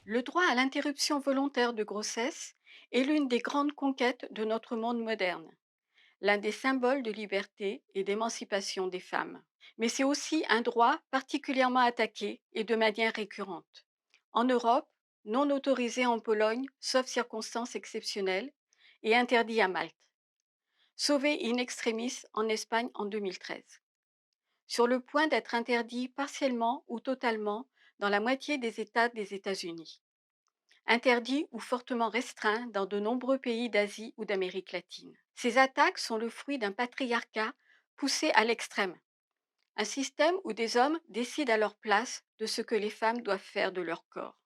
Le droit à l'interruption volontaire de grossesse est l'une des grandes conquêtes de notre monde moderne, l'un des symboles de liberté et d'émancipation des femmes. Mais c'est aussi un droit particulièrement attaqué et de manière récurrente. En Europe, non autorisé en Pologne, sauf circonstances exceptionnelles, et interdit à Malte. Sauvé in extremis en Espagne en 2013. Sur le point d'être interdit partiellement ou totalement dans la moitié des États des États-Unis. Interdit ou fortement restreint dans de nombreux pays d'Asie ou d'Amérique latine. Ces attaques sont le fruit d'un patriarcat poussé à l'extrême, un système où des hommes décident à leur place de ce que les femmes doivent faire de leur corps.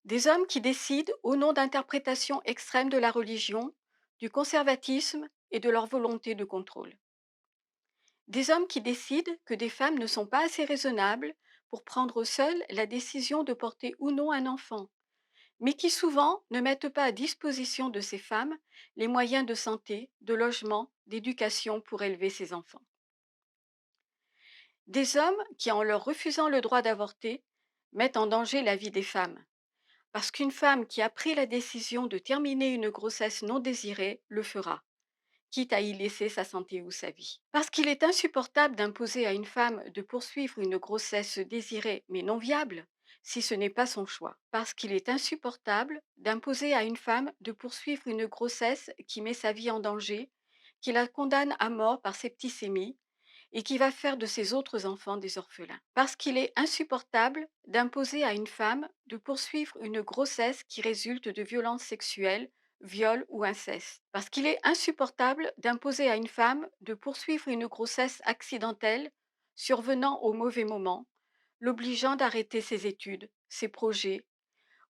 Des hommes qui décident au nom d'interprétations extrêmes de la religion, du conservatisme et de leur volonté de contrôle. Des hommes qui décident que des femmes ne sont pas assez raisonnables pour prendre seules la décision de porter ou non un enfant, mais qui souvent ne mettent pas à disposition de ces femmes les moyens de santé, de logement, d'éducation pour élever ces enfants. Des hommes qui, en leur refusant le droit d'avorter, mettent en danger la vie des femmes. Parce qu'une femme qui a pris la décision de terminer une grossesse non désirée le fera, quitte à y laisser sa santé ou sa vie. Parce qu'il est insupportable d'imposer à une femme de poursuivre une grossesse désirée mais non viable, si ce n'est pas son choix. Parce qu'il est insupportable d'imposer à une femme de poursuivre une grossesse qui met sa vie en danger, qui la condamne à mort par septicémie et qui va faire de ses autres enfants des orphelins. Parce qu'il est insupportable d'imposer à une femme de poursuivre une grossesse qui résulte de violences sexuelles, viol ou inceste. Parce qu'il est insupportable d'imposer à une femme de poursuivre une grossesse accidentelle survenant au mauvais moment, l'obligeant d'arrêter ses études, ses projets,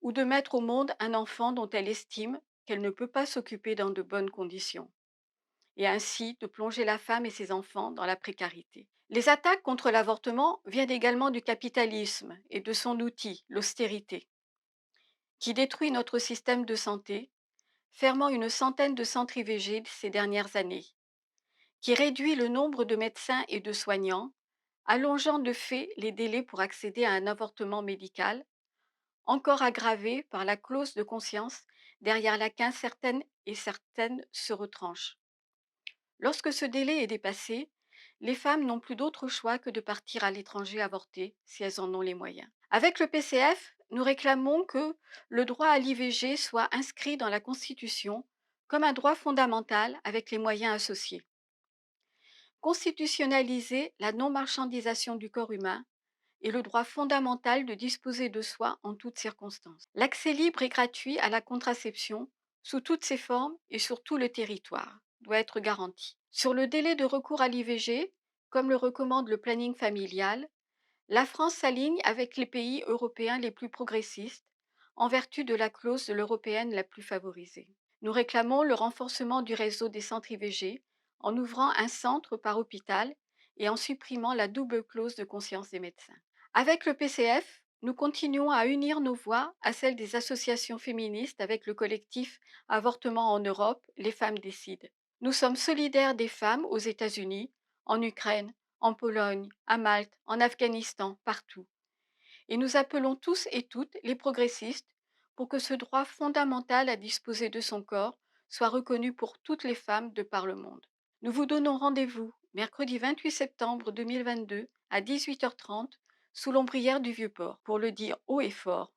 ou de mettre au monde un enfant dont elle estime qu'elle ne peut pas s'occuper dans de bonnes conditions, et ainsi de plonger la femme et ses enfants dans la précarité. Les attaques contre l'avortement viennent également du capitalisme et de son outil, l'austérité, qui détruit notre système de santé, fermant une centaine de centres IVG ces dernières années, qui réduit le nombre de médecins et de soignants, allongeant de fait les délais pour accéder à un avortement médical, encore aggravé par la clause de conscience derrière laquelle certaines se retranchent. Lorsque ce délai est dépassé, les femmes n'ont plus d'autre choix que de partir à l'étranger avorter si elles en ont les moyens. Avec le PCF, nous réclamons que le droit à l'IVG soit inscrit dans la Constitution comme un droit fondamental avec les moyens associés. Constitutionnaliser la non-marchandisation du corps humain et le droit fondamental de disposer de soi en toutes circonstances. L'accès libre et gratuit à la contraception, sous toutes ses formes et sur tout le territoire, doit être garanti. Sur le délai de recours à l'IVG, comme le recommande le planning familial, la France s'aligne avec les pays européens les plus progressistes, en vertu de la clause de l'européenne la plus favorisée. Nous réclamons le renforcement du réseau des centres IVG en ouvrant un centre par hôpital et en supprimant la double clause de conscience des médecins. Avec le PCF, nous continuons à unir nos voix à celles des associations féministes avec le collectif Avortement en Europe, les femmes décident. Nous sommes solidaires des femmes aux États-Unis, en Ukraine, en Pologne, à Malte, en Afghanistan, partout. Et nous appelons tous et toutes les progressistes pour que ce droit fondamental à disposer de son corps soit reconnu pour toutes les femmes de par le monde. Nous vous donnons rendez-vous mercredi 28 septembre 2022 à 18h30 sous l'ombrière du Vieux-Port pour le dire haut et fort.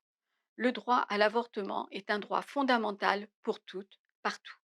Le droit à l'avortement est un droit fondamental pour toutes, partout.